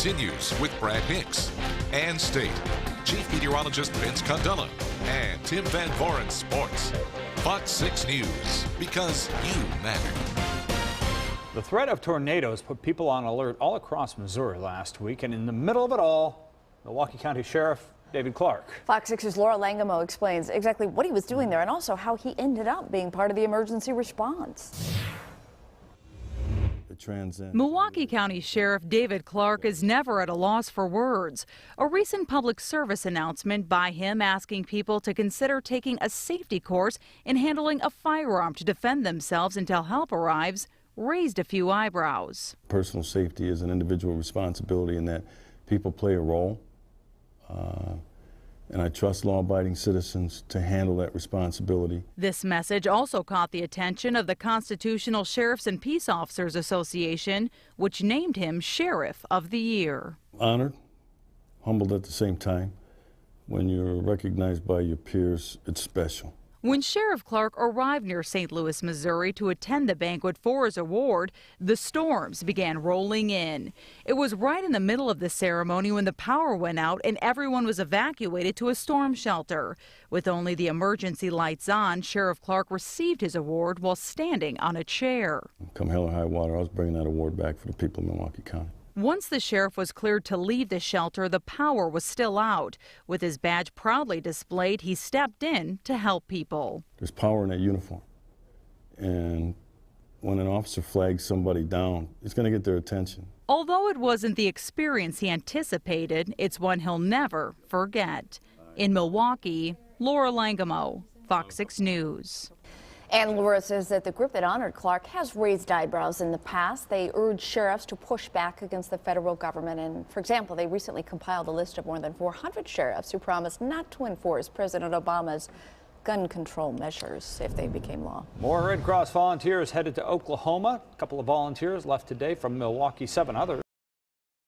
continues with Brad Hicks and State, Chief Meteorologist Vince Condella, and Tim Van Voren Sports. Fox 6 News, because you matter. The threat of tornadoes put people on alert all across Missouri last week, and in the middle of it all, Milwaukee County Sheriff David Clarke. Fox 6's Laura Langamo explains exactly what he was doing there and also how he ended up being part of the emergency response. Milwaukee County Sheriff David Clarke is never at a loss for words. A recent public service announcement by him asking people to consider taking a safety course in handling a firearm to defend themselves until help arrives raised a few eyebrows. Personal safety is an individual responsibility in that people play a role. And I trust law-abiding citizens to handle that responsibility. This message also caught the attention of the Constitutional Sheriffs and Peace Officers Association, which named him Sheriff of the Year. Honored, humbled at the same time. When you're recognized by your peers, it's special. When Sheriff Clarke arrived near St. Louis, Missouri to attend the banquet for his award, the storms began rolling in. It was right in the middle of the ceremony when the power went out and everyone was evacuated to a storm shelter. With only the emergency lights on, Sheriff Clarke received his award while standing on a chair. Come hell or high water, I was bringing that award back for the people of Milwaukee County. Once the sheriff was cleared to leave the shelter, the power was still out. With his badge proudly displayed, he stepped in to help people. There's power in that uniform. And when an officer flags somebody down, it's going to get their attention. Although it wasn't the experience he anticipated, it's one he'll never forget. In Milwaukee, Laura Langamo, Fox 6 News. And Laura says that the group that honored Clarke has raised eyebrows in the past. They urged sheriffs to push back against the federal government. And, for example, they recently compiled a list of more than 400 sheriffs who promised not to enforce President Obama's gun control measures if they became law. More Red Cross volunteers headed to Oklahoma. A couple of volunteers left today from Milwaukee, 7 others.